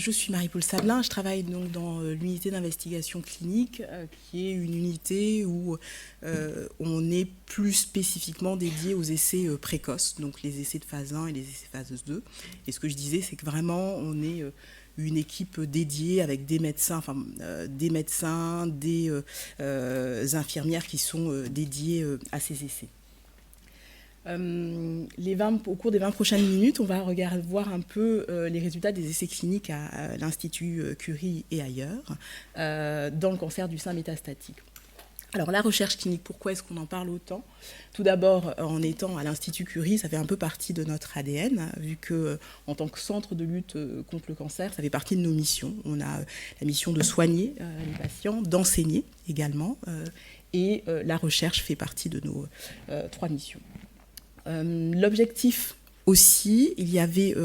Je suis Marie-Paul Sabelin, je travaille donc dans l'unité d'investigation clinique, qui est une unité où on est plus spécifiquement dédié aux essais précoces, donc les essais de phase 1 et les essais de phase 2. Et ce que je disais, c'est que vraiment, on est une équipe dédiée avec des médecins, des infirmières qui sont dédiées à ces essais. Au cours des 20 prochaines minutes, on va voir un peu les résultats des essais cliniques à l'Institut Curie et ailleurs dans le cancer du sein métastatique. Alors la recherche clinique, pourquoi est-ce qu'on en parle autant? Tout d'abord, en étant à l'Institut Curie, ça fait un peu partie de notre ADN, vu qu'en tant que centre de lutte contre le cancer, ça fait partie de nos missions. On a la mission de soigner les patients, d'enseigner également, et la recherche fait partie de nos 3 missions. L'objectif aussi, il y avait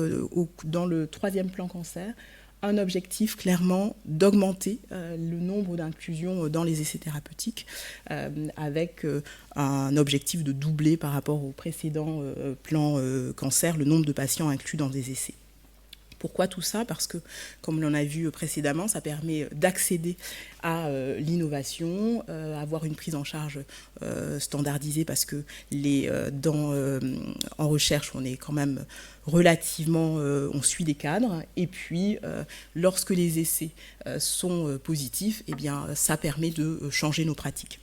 dans le 3e plan cancer, un objectif clairement d'augmenter le nombre d'inclusions dans les essais thérapeutiques, avec un objectif de doubler par rapport au précédent plan cancer le nombre de patients inclus dans des essais. Pourquoi tout ça? Parce que, comme l'on a vu précédemment, ça permet d'accéder à l'innovation, avoir une prise en charge standardisée, parce que en recherche, on est quand même relativement, on suit des cadres, et puis lorsque les essais sont positifs, eh bien, ça permet de changer nos pratiques.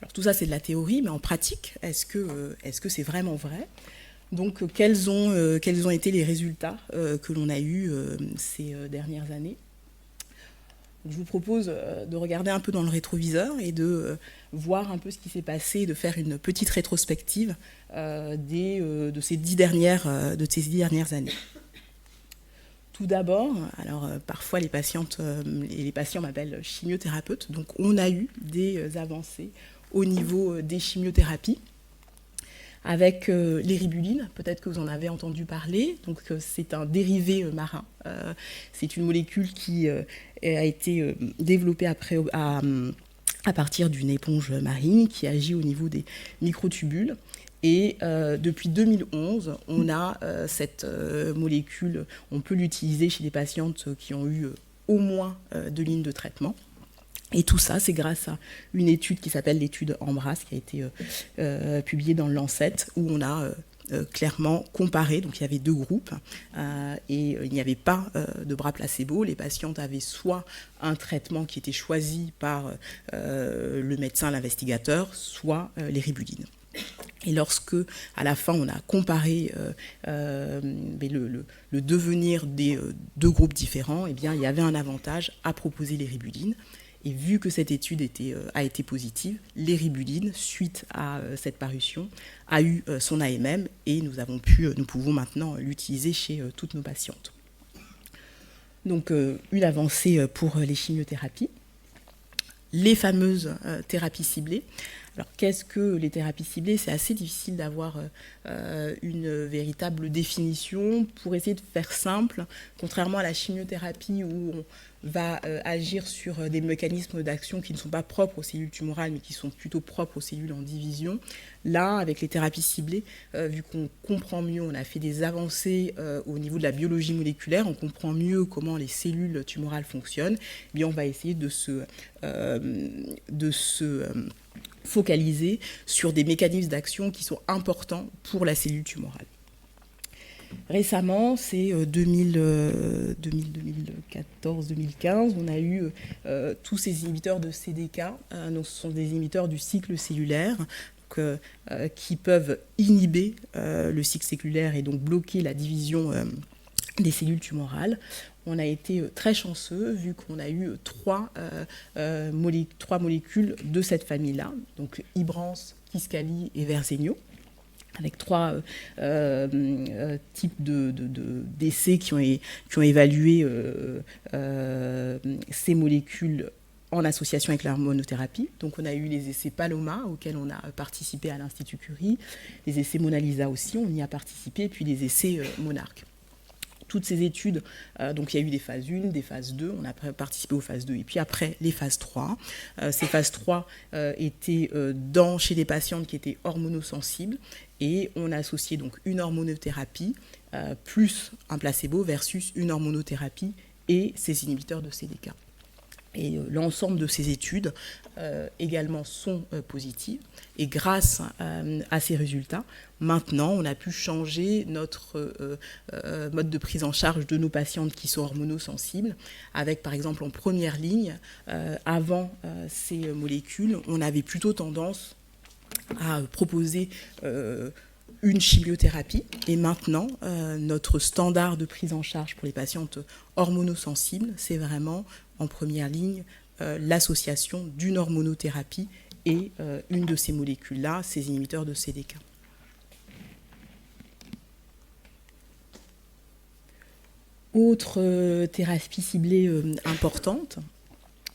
Alors tout ça, c'est de la théorie, mais en pratique, est-ce que c'est vraiment vrai? Donc, quels ont été les résultats que l'on a eus ces dernières années? Je vous propose de regarder un peu dans le rétroviseur et de voir un peu ce qui s'est passé, de faire une petite rétrospective de ces 10 dernières années. Tout d'abord, alors parfois les patientes et les patients m'appellent chimiothérapeute, donc on a eu des avancées au niveau des chimiothérapies, avec l'éribulline, peut-être que vous en avez entendu parler. Donc, c'est un dérivé marin. C'est une molécule qui a été développée à partir d'une éponge marine qui agit au niveau des microtubules. Et depuis 2011, on a cette molécule, on peut l'utiliser chez des patientes qui ont eu au moins 2 lignes de traitement. Et tout ça, c'est grâce à une étude qui s'appelle l'étude Embrace, qui a été publiée dans le Lancet, où on a clairement comparé. Donc il y avait 2 groupes, et il n'y avait pas de bras placebo. Les patientes avaient soit un traitement qui était choisi par le médecin, l'investigateur, soit l'éribulline. Et lorsque, à la fin, on a comparé le devenir des 2 groupes différents, eh bien, il y avait un avantage à proposer l'éribulline. Et vu que cette étude a été positive, l'éribulline, suite à cette parution, a eu son AMM, et nous pouvons maintenant l'utiliser chez toutes nos patientes. Donc, une avancée pour les chimiothérapies. Les fameuses thérapies ciblées. Alors, qu'est-ce que les thérapies ciblées? C'est assez difficile d'avoir une véritable définition. Pour essayer de faire simple, contrairement à la chimiothérapie où on va agir sur des mécanismes d'action qui ne sont pas propres aux cellules tumorales, mais qui sont plutôt propres aux cellules en division, là, avec les thérapies ciblées, vu qu'on comprend mieux, on a fait des avancées au niveau de la biologie moléculaire, on comprend mieux comment les cellules tumorales fonctionnent, eh bien, on va essayer de se focaliser sur des mécanismes d'action qui sont importants pour la cellule tumorale. Récemment, c'est 2014-2015, on a eu tous ces inhibiteurs de CDK, donc ce sont des inhibiteurs du cycle cellulaire, qui peuvent inhiber le cycle cellulaire et donc bloquer la division des cellules tumorales. On a été très chanceux vu qu'on a eu 3 molécules de cette famille-là, donc Ibrance, Kisqali et Verzenio, avec 3 types d'essais qui ont évalué ces molécules en association avec l'hormonothérapie. Donc on a eu les essais Paloma, auxquels on a participé à l'Institut Curie, les essais Mona Lisa aussi, on y a participé, et puis les essais Monarch. Toutes ces études, donc il y a eu des phases 1, des phases 2, on a participé aux phases 2, et puis après les phases 3. Ces phases 3 étaient chez des patientes qui étaient hormonosensibles, et on a associé donc une hormonothérapie plus un placebo versus une hormonothérapie et ses inhibiteurs de CDK. Et l'ensemble de ces études également sont positives. Et grâce à ces résultats, maintenant, on a pu changer notre mode de prise en charge de nos patientes qui sont hormonosensibles, avec par exemple en première ligne, avant ces molécules, on avait plutôt tendance à proposer une chimiothérapie. Et maintenant, notre standard de prise en charge pour les patientes hormonosensibles, c'est vraiment en première ligne l'association d'une hormonothérapie et une de ces molécules-là, ces inhibiteurs de CDK. Autre thérapie ciblée importante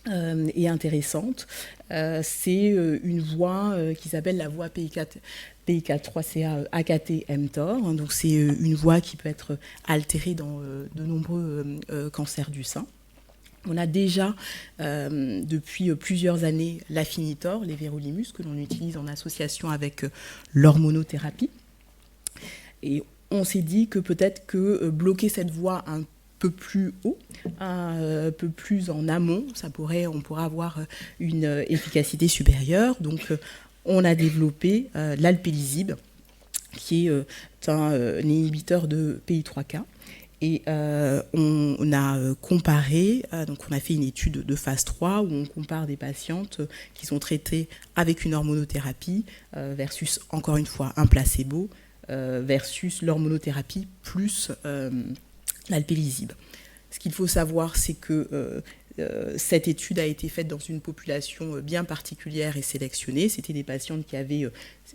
et intéressante, c'est une voie qui s'appelle la voie PI4-3CA AKT-mTOR. Donc c'est une voie qui peut être altérée dans de nombreux cancers du sein. On a déjà, depuis plusieurs années, l'Afinitor, les Vérolimus, que l'on utilise en association avec l'hormonothérapie. Et on s'est dit que peut-être que bloquer cette voie un peu plus haut, un peu plus en amont, on pourrait avoir une efficacité supérieure. Donc, on a développé l'alpelisib, qui est un inhibiteur de PI3K. Et on a comparé, donc on a fait une étude de phase 3 où on compare des patientes qui sont traitées avec une hormonothérapie versus, encore une fois, un placebo versus l'hormonothérapie plus l'alpelisib. Ce qu'il faut savoir, c'est que cette étude a été faite dans une population bien particulière et sélectionnée. C'était des patientes qui avaient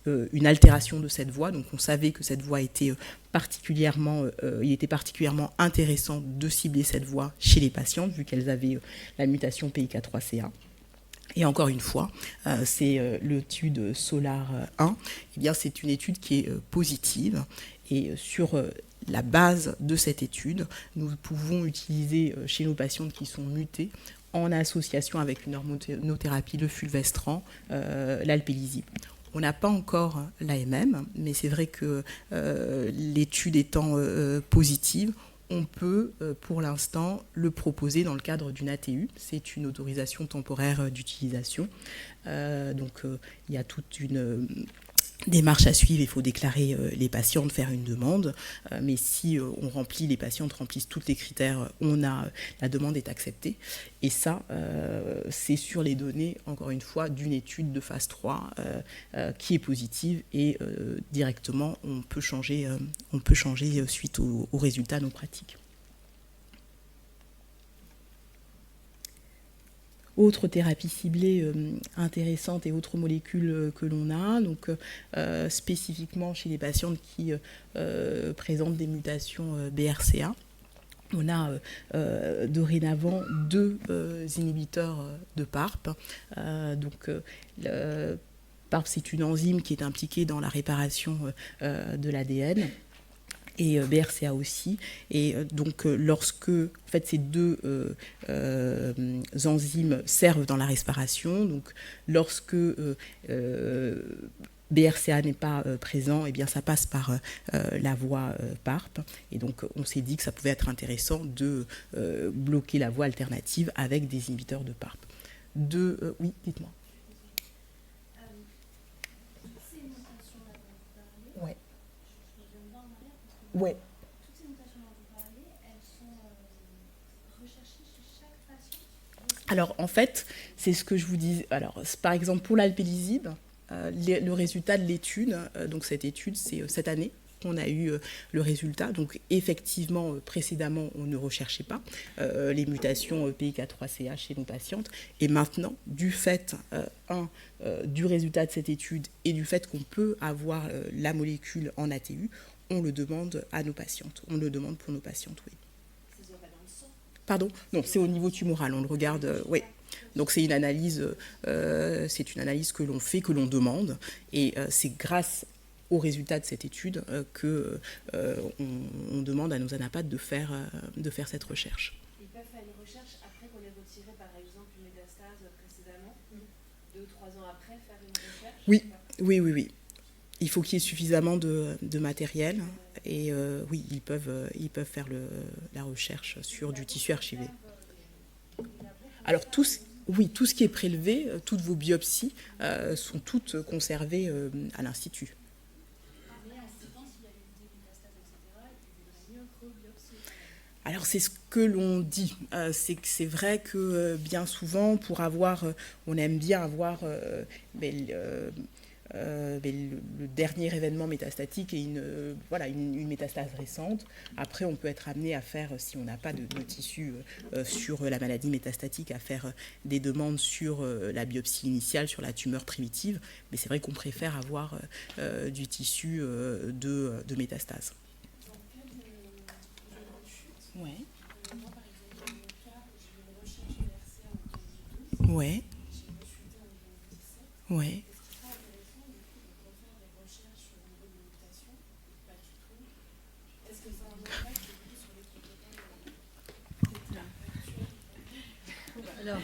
une altération de cette voie, donc on savait que cette voie était il était particulièrement intéressant de cibler cette voie chez les patientes, vu qu'elles avaient la mutation PI4-3CA. Et encore une fois, c'est l'étude SOLAR 1, eh bien, c'est une étude qui est positive, et sur la base de cette étude, nous pouvons utiliser chez nos patientes qui sont mutées, en association avec une hormonothérapie, le fulvestrant, l'alpelisib. On n'a pas encore l'AMM, mais c'est vrai que l'étude étant positive, on peut pour l'instant le proposer dans le cadre d'une ATU. C'est une autorisation temporaire d'utilisation. Donc il y a toute une démarche à suivre, il faut déclarer les patientes, faire une demande, mais si les patientes remplissent tous les critères, la demande est acceptée. Et ça, c'est sur les données, encore une fois, d'une étude de phase 3 qui est positive, et directement, on peut changer suite aux résultats de nos pratiques. Autre thérapie ciblée intéressante et autres molécules que l'on a, donc spécifiquement chez les patientes qui présentent des mutations BRCA. On a dorénavant 2 inhibiteurs de PARP. Le PARP, c'est une enzyme qui est impliquée dans la réparation de l'ADN. Et BRCA aussi. Et donc, lorsque en fait, ces 2 enzymes servent dans la respiration, donc lorsque BRCA n'est pas présent, eh bien, ça passe par la voie PARP. Et donc, on s'est dit que ça pouvait être intéressant de bloquer la voie alternative avec des inhibiteurs de PARP. Oui, dites-moi. Ouais. Ouais. Toutes ces mutations dont vous parlez, elles sont recherchées chez chaque patient? Alors, en fait, c'est ce que je vous dis. Alors, par exemple, pour l'alpelisib, le résultat de l'étude, donc cette étude, c'est cette année qu'on a eu le résultat. Donc, effectivement, précédemment, on ne recherchait pas les mutations PI4-3CA chez nos patientes. Et maintenant, du fait, du résultat de cette étude et du fait qu'on peut avoir la molécule en ATU, on le demande à nos patientes. On le demande pour nos patientes, oui. Ça ne va pas dans le sang? Pardon? Non, c'est au niveau tumoral. On le regarde, oui. Donc c'est une analyse que l'on fait, que l'on demande. Et c'est grâce aux résultats de cette étude qu'on demande à nos anapathes de faire cette recherche. Ils peuvent faire une recherche après qu'on ait retiré, par exemple, une métastase précédemment, 2 ou 3 ans après, faire une recherche? Oui, oui, oui, oui. Il faut qu'il y ait suffisamment de matériel et oui, ils peuvent faire la recherche sur du tissu archivé. Alors oui, tout ce qui est prélevé, toutes vos biopsies sont toutes conservées à l'Institut. Alors c'est ce que l'on dit, c'est que c'est vrai que bien souvent pour avoir, on aime bien avoir le dernier événement métastatique et une métastase récente. Après on peut être amené à faire, si on n'a pas de tissu sur la maladie métastatique, à faire des demandes sur la biopsie initiale, sur la tumeur primitive, mais c'est vrai qu'on préfère avoir du tissu de métastase. Ouais. Moi, par exemple, dans mon cas, j'ai eu une recherche RCA en 2012. Ouais. J'ai une rechuté en 2017. Ouais. C'est très intéressant, du coup, de refaire des recherches au niveau de mutation. Pas du tout. Est-ce que ça a un impact du coup sur les compétences actuelles? Alors,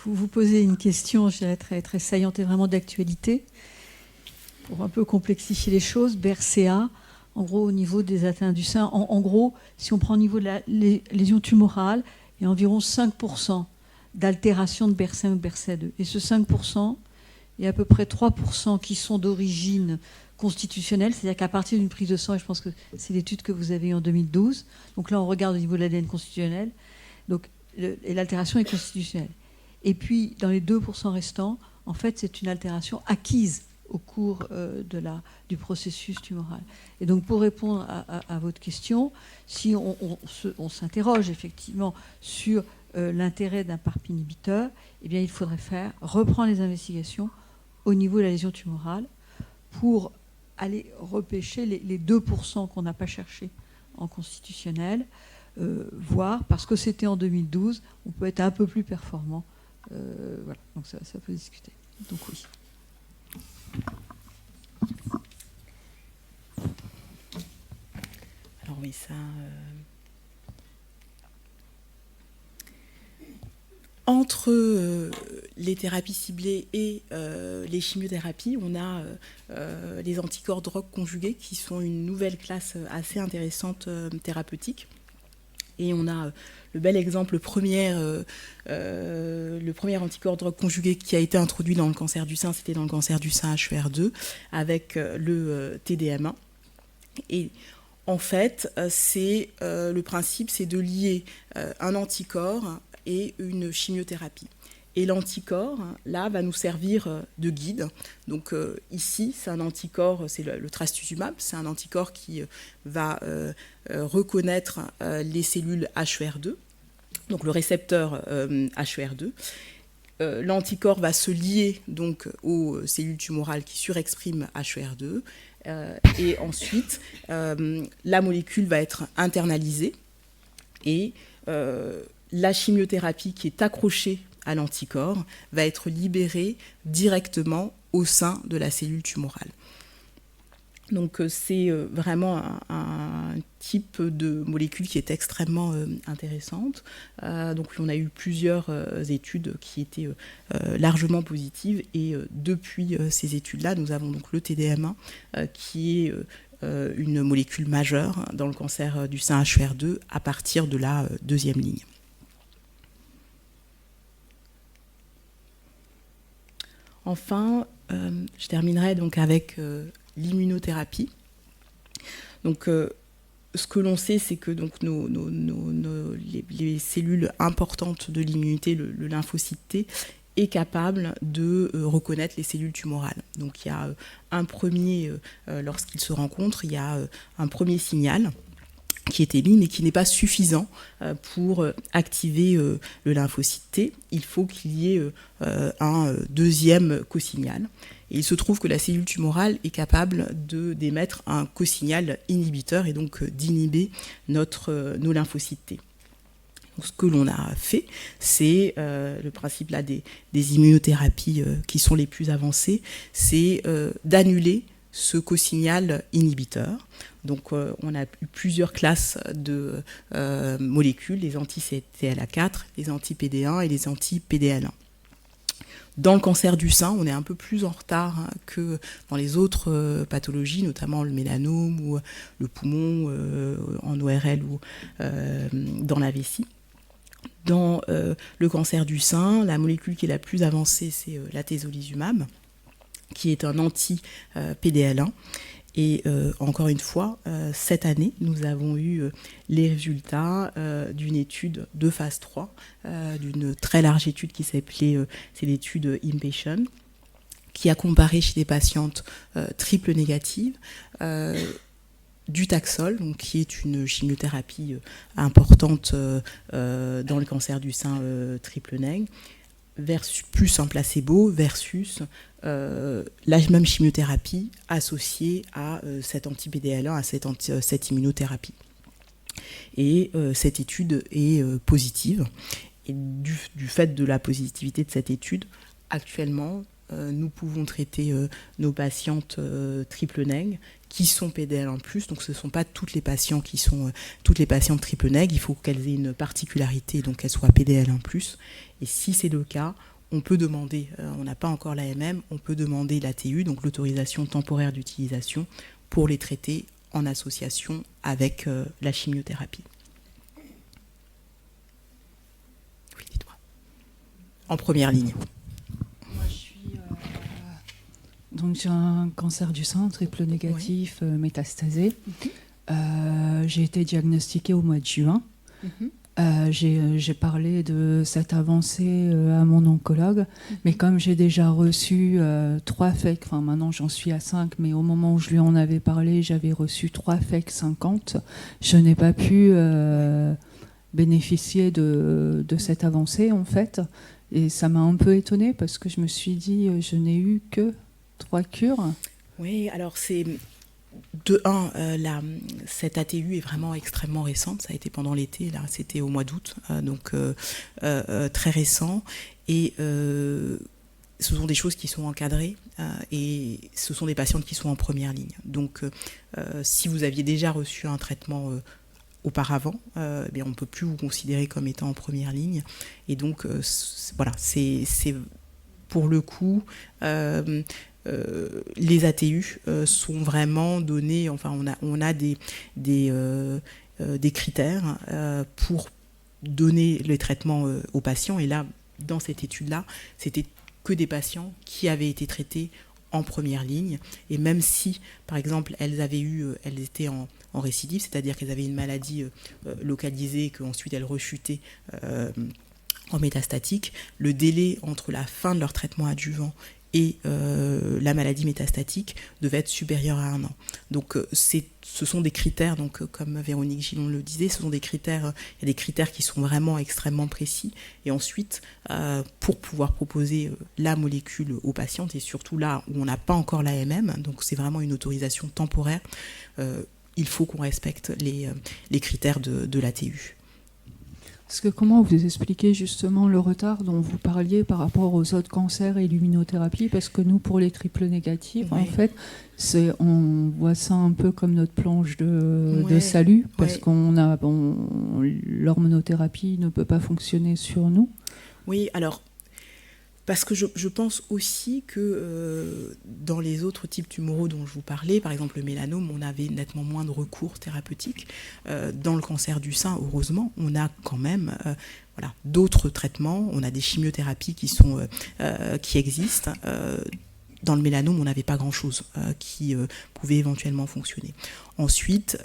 vous posez une question, je dirais, très, très saillante et vraiment d'actualité. Pour un peu complexifier les choses, BRCA, en gros, au niveau des atteintes du sein, en gros, si on prend au niveau de la lésion tumorale, il y a environ 5% d'altération de BRCA1 ou de BRCA2. Et ce 5%, il y a à peu près 3% qui sont d'origine constitutionnelle, c'est-à-dire qu'à partir d'une prise de sang, et je pense que c'est l'étude que vous avez eue en 2012, donc là on regarde au niveau de l'ADN constitutionnel, donc, et l'altération est constitutionnelle. Et puis, dans les 2% restants, en fait, c'est une altération acquise au cours du processus tumoral. Et donc, pour répondre à votre question, si on s'interroge effectivement sur l'intérêt d'un PARP inhibiteur, eh bien, il faudrait reprendre les investigations au niveau de la lésion tumorale pour aller repêcher les 2% qu'on n'a pas cherché en constitutionnel, voir, parce que c'était en 2012, on peut être un peu plus performant. Voilà, donc ça peut discuter. Donc oui. Alors oui, ça... Entre les thérapies ciblées et les chimiothérapies, on a les anticorps drogue conjugués qui sont une nouvelle classe assez intéressante thérapeutique. Et on a le bel exemple, le premier anticorps drogue conjugué qui a été introduit dans le cancer du sein, c'était dans le cancer du sein HER2 avec le TDM1. Et en fait, le principe, c'est de lier un anticorps et une chimiothérapie. Et l'anticorps, là, va nous servir de guide. Donc ici, c'est un anticorps, c'est le trastuzumab, c'est un anticorps qui va reconnaître les cellules HER2, donc le récepteur HER2. L'anticorps va se lier donc aux cellules tumorales qui surexpriment HER2. Et ensuite, la molécule va être internalisée et la chimiothérapie qui est accrochée à l'anticorps va être libérée directement au sein de la cellule tumorale. Donc c'est vraiment un type de molécule qui est extrêmement intéressante. Donc on a eu plusieurs études qui étaient largement positives et depuis ces études-là, nous avons donc le TDM1 qui est une molécule majeure dans le cancer du sein HER2 à partir de la deuxième ligne. Enfin, je terminerai donc avec l'immunothérapie. Donc, ce que l'on sait, c'est que donc, les cellules importantes de l'immunité, le lymphocyte T, est capable de reconnaître les cellules tumorales. Donc, il y a un premier, lorsqu'ils se rencontrent, il y a un premier signal qui est émis, mais qui n'est pas suffisant pour activer le lymphocyte T. Il faut qu'il y ait un deuxième cosignal. Et il se trouve que la cellule tumorale est capable d'émettre un cosignal inhibiteur et donc d'inhiber nos lymphocytes T. Donc, ce que l'on a fait, c'est le principe là des immunothérapies qui sont les plus avancées, c'est d'annuler ce cosignal inhibiteur. Donc on a eu plusieurs classes de molécules, les anti-CTLA4, les anti-PD1 et les anti-PDL1. Dans le cancer du sein, on est un peu plus en retard que dans les autres pathologies, notamment le mélanome ou le poumon en ORL ou dans la vessie. Dans le cancer du sein, la molécule qui est la plus avancée, c'est l'atezolizumab, qui est un anti-PDL1. Et encore une fois, cette année, nous avons eu les résultats d'une étude de phase 3, d'une très large étude qui s'appelait, c'est l'étude Impatient, qui a comparé chez des patientes triple négatives du Taxol, donc, qui est une chimiothérapie importante dans le cancer du sein triple nég, versus plus un placebo versus la même chimiothérapie associée à cette anti-PDL1, à cette immunothérapie. Et cette étude est positive. Et du fait de la positivité de cette étude, actuellement, nous pouvons traiter nos patientes triple nég qui sont PDL1+, donc ce ne sont pas toutes les patientes qui sont toutes les patientes triple nég, il faut qu'elles aient une particularité, donc qu'elles soient PDL1+. Et si c'est le cas, on peut demander, on n'a pas encore l'AMM, on peut demander l'ATU, donc l'autorisation temporaire d'utilisation, pour les traiter en association avec la chimiothérapie. Oui, dites-moi. En première ligne. Moi, donc j'ai un cancer du sein, triple négatif, métastasé. J'ai été diagnostiquée au mois de juin. J'ai parlé de cette avancée à mon oncologue, mais comme j'ai déjà reçu 3 FEC, enfin maintenant j'en suis à 5, mais au moment où je lui en avais parlé, j'avais reçu 3 FEC 50, je n'ai pas pu bénéficier de cette avancée en fait, et ça m'a un peu étonnée parce que je me suis dit, je n'ai eu que 3 cures. Oui, alors c'est... De un, cette ATU est vraiment extrêmement récente, ça a été pendant l'été, là c'était au mois d'août, donc très récent, et ce sont des choses qui sont encadrées, et ce sont des patientes qui sont en première ligne. Donc si vous aviez déjà reçu un traitement auparavant, on ne peut plus vous considérer comme étant en première ligne, et donc voilà, c'est pour le coup... les ATU sont vraiment donnés, enfin on a des critères pour donner les traitements aux patients, et là, dans cette étude-là, c'était que des patients qui avaient été traités en première ligne, et même si, par exemple, elles étaient en récidive, c'est-à-dire qu'elles avaient une maladie localisée, qu'ensuite elles rechutaient en métastatique, le délai entre la fin de leur traitement adjuvant et la maladie métastatique devait être supérieure à 1 an. Donc ce sont des critères, donc, comme Véronique Gillon le disait, ce sont des critères, il y a des critères qui sont vraiment extrêmement précis, et ensuite, pour pouvoir proposer la molécule aux patientes, et surtout là où on n'a pas encore l'AMM, donc c'est vraiment une autorisation temporaire, il faut qu'on respecte les critères de l'ATU. Parce que comment vous expliquez justement le retard dont vous parliez par rapport aux autres cancers et l'immunothérapie? Parce que nous, pour les triples négatifs, en fait, on voit ça un peu comme notre planche de salut, parce l'hormonothérapie ne peut pas fonctionner sur nous. Oui, alors... Parce que je pense aussi que dans les autres types tumoraux dont je vous parlais, par exemple le mélanome, on avait nettement moins de recours thérapeutiques. Dans le cancer du sein, heureusement, on a quand même d'autres traitements. On a des chimiothérapies qui existent. Dans le mélanome, on n'avait pas grand-chose qui pouvait éventuellement fonctionner. Ensuite,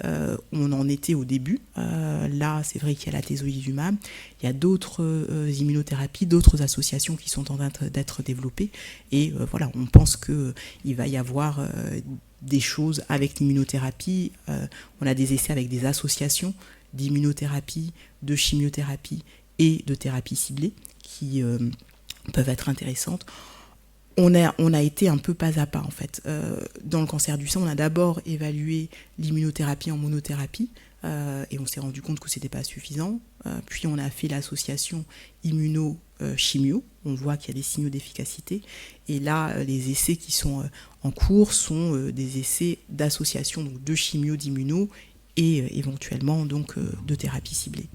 on en était au début. Là, c'est vrai qu'il y a l'atezolizumab. Il y a d'autres immunothérapies, d'autres associations qui sont en train d'être développées. Et on pense qu'il va y avoir des choses avec l'immunothérapie. On a des essais avec des associations d'immunothérapie, de chimiothérapie et de thérapie ciblée qui peuvent être intéressantes. On a été un peu pas à pas en fait. Dans le cancer du sein, on a d'abord évalué l'immunothérapie en monothérapie et on s'est rendu compte que c'était pas suffisant. Puis on a fait l'association immuno-chimio. On voit qu'il y a des signaux d'efficacité. Et là, les essais qui sont en cours sont des essais d'association donc de chimio, d'immuno et éventuellement donc de thérapie ciblée.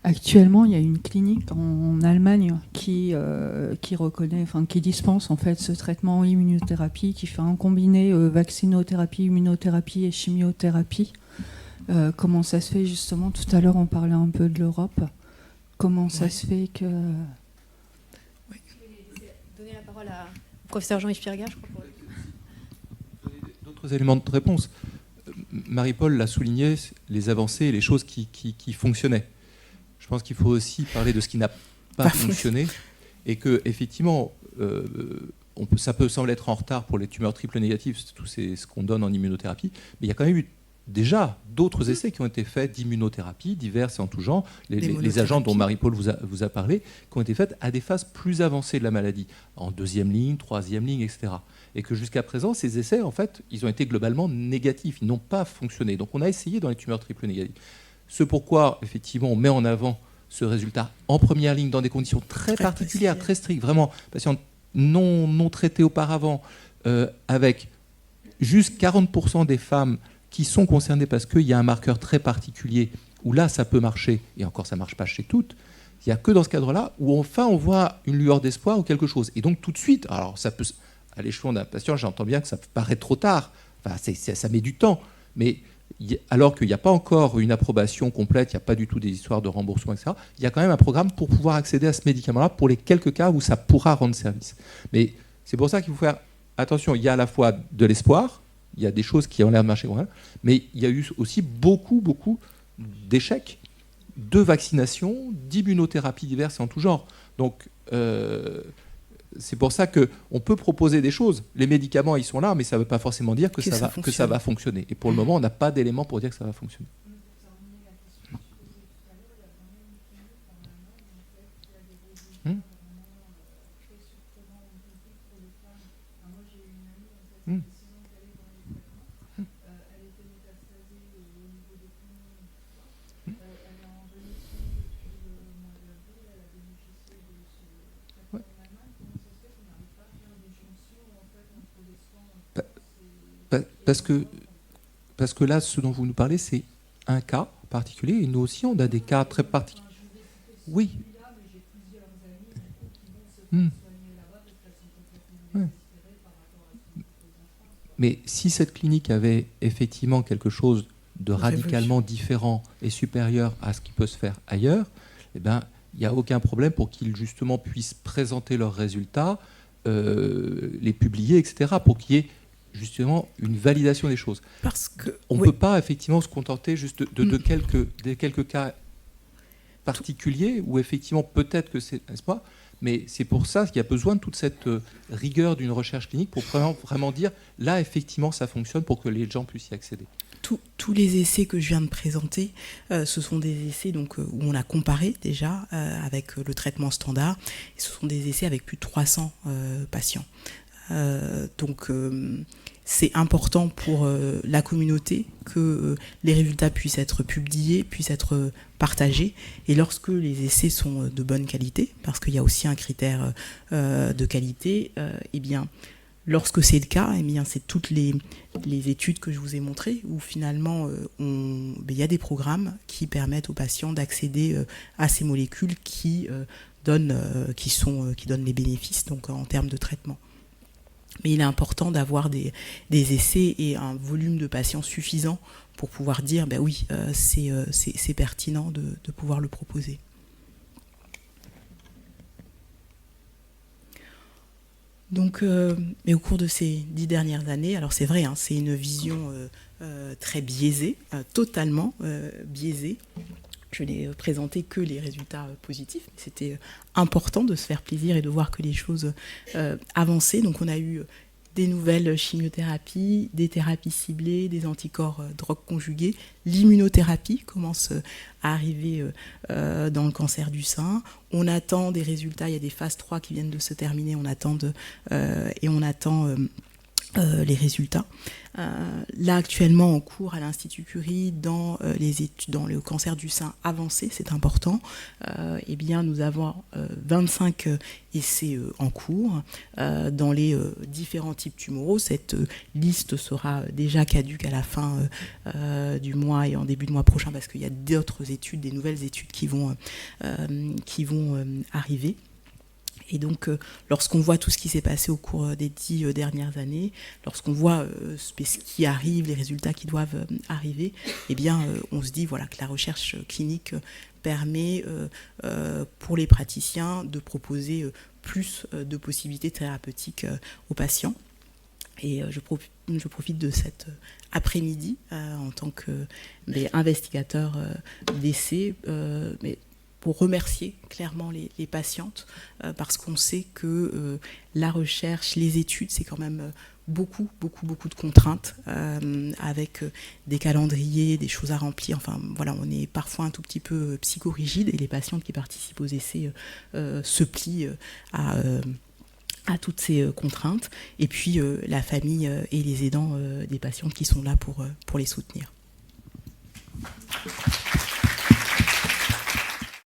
Actuellement, il y a une clinique en Allemagne qui reconnaît, enfin qui dispense en fait ce traitement en immunothérapie, qui fait un combiné vaccinothérapie, immunothérapie et chimiothérapie. Comment ça se fait justement? Tout à l'heure, on parlait un peu de l'Europe. Comment ça se fait que... Je vais donner la parole au professeur Jean-Yves Pirga, je crois. D'autres éléments de réponse. Marie-Paul l'a souligné, les avancées et les choses qui fonctionnaient. Je pense qu'il faut aussi parler de ce qui n'a pas fonctionné et que effectivement, ça peut sembler être en retard pour les tumeurs triples négatives, tout ce qu'on donne en immunothérapie, mais il y a quand même eu déjà d'autres essais qui ont été faits d'immunothérapie, diverses et en tout genre, les agents dont Marie-Paul vous a parlé, qui ont été faits à des phases plus avancées de la maladie, en 2e ligne, 3e ligne, etc. Et que jusqu'à présent, ces essais, en fait, ils ont été globalement négatifs, ils n'ont pas fonctionné. Donc on a essayé dans les tumeurs triples négatives. Ce pourquoi, effectivement, on met en avant ce résultat en première ligne dans des conditions très particulières, très strictes, vraiment, patients non traités auparavant, avec juste 40% des femmes qui sont concernées parce qu'il y a un marqueur très particulier où là, ça peut marcher, et encore, ça ne marche pas chez toutes. Il n'y a que dans ce cadre-là où enfin on voit une lueur d'espoir ou quelque chose. Et donc tout de suite, alors ça peut, à l'échelon d'un patient, j'entends bien que ça paraît trop tard, enfin, ça met du temps, mais alors qu'il n'y a pas encore une approbation complète, il n'y a pas du tout des histoires de remboursement, etc., il y a quand même un programme pour pouvoir accéder à ce médicament-là pour les quelques cas où ça pourra rendre service. Mais c'est pour ça qu'il faut faire attention, il y a à la fois de l'espoir, il y a des choses qui ont l'air de marcher, mais il y a eu aussi beaucoup d'échecs de vaccination, d'immunothérapie diverses et en tout genre. Donc, c'est pour ça qu'on peut proposer des choses. Les médicaments, ils sont là, mais ça ne veut pas forcément dire que ça va fonctionner. Et pour le moment, on n'a pas d'éléments pour dire que ça va fonctionner. Parce que là, ce dont vous nous parlez, c'est un cas particulier, et nous aussi, on a des cas très particuliers. Oui. Mais si cette clinique avait effectivement quelque chose de radicalement différent et supérieur à ce qui peut se faire ailleurs, eh ben, il n'y a aucun problème pour qu'ils justement puissent présenter leurs résultats, les publier, etc., pour qu'il y ait justement une validation des choses. Parce que on ne peut pas effectivement se contenter juste de quelques cas particuliers où effectivement peut-être que c'est, n'est-ce pas, mais c'est pour ça qu'il y a besoin de toute cette rigueur d'une recherche clinique pour vraiment dire là effectivement ça fonctionne pour que les gens puissent y accéder. Tous les essais que je viens de présenter, ce sont des essais donc, où on a comparé déjà avec le traitement standard. Et ce sont des essais avec plus de 300 patients. Donc c'est important pour la communauté que les résultats puissent être publiés, puissent être partagés. Et lorsque les essais sont de bonne qualité, parce qu'il y a aussi un critère de qualité, eh bien, lorsque c'est le cas, eh bien, c'est toutes les études que je vous ai montrées où finalement il y a des programmes qui permettent aux patients d'accéder à ces molécules qui donnent les bénéfices donc, en termes de traitement. Mais il est important d'avoir des essais et un volume de patients suffisant pour pouvoir dire ben oui, c'est pertinent de pouvoir le proposer. Donc, mais au cours de ces 10 dernières années, alors c'est vrai, hein, c'est une vision très biaisée, totalement biaisée. Je n'ai présenté que les résultats positifs. C'était important de se faire plaisir et de voir que les choses avançaient. Donc on a eu des nouvelles chimiothérapies, des thérapies ciblées, des anticorps drogue conjugués. L'immunothérapie commence à arriver dans le cancer du sein. On attend des résultats, il y a des phases 3 qui viennent de se terminer. On attend les résultats. Là, actuellement, en cours à l'Institut Curie, dans les études, dans le cancer du sein avancé, c'est important, eh bien, nous avons 25 essais en cours dans les différents types tumoraux. Cette liste sera déjà caduque à la fin du mois et en début de mois prochain, parce qu'il y a d'autres études, des nouvelles études qui vont arriver. Et donc, lorsqu'on voit tout ce qui s'est passé au cours des 10 dernières années, lorsqu'on voit ce qui arrive, les résultats qui doivent arriver, eh bien, on se dit voilà, que la recherche clinique permet pour les praticiens de proposer plus de possibilités thérapeutiques aux patients. Et je profite de cet après-midi en tant qu'investigateur d'essais, pour remercier clairement les patientes, parce qu'on sait que la recherche, les études, c'est quand même beaucoup de contraintes, avec des calendriers, des choses à remplir. Enfin, voilà, on est parfois un tout petit peu psychorigide, et les patientes qui participent aux essais se plient à toutes ces contraintes. Et puis la famille et les aidants des patientes qui sont là pour les soutenir.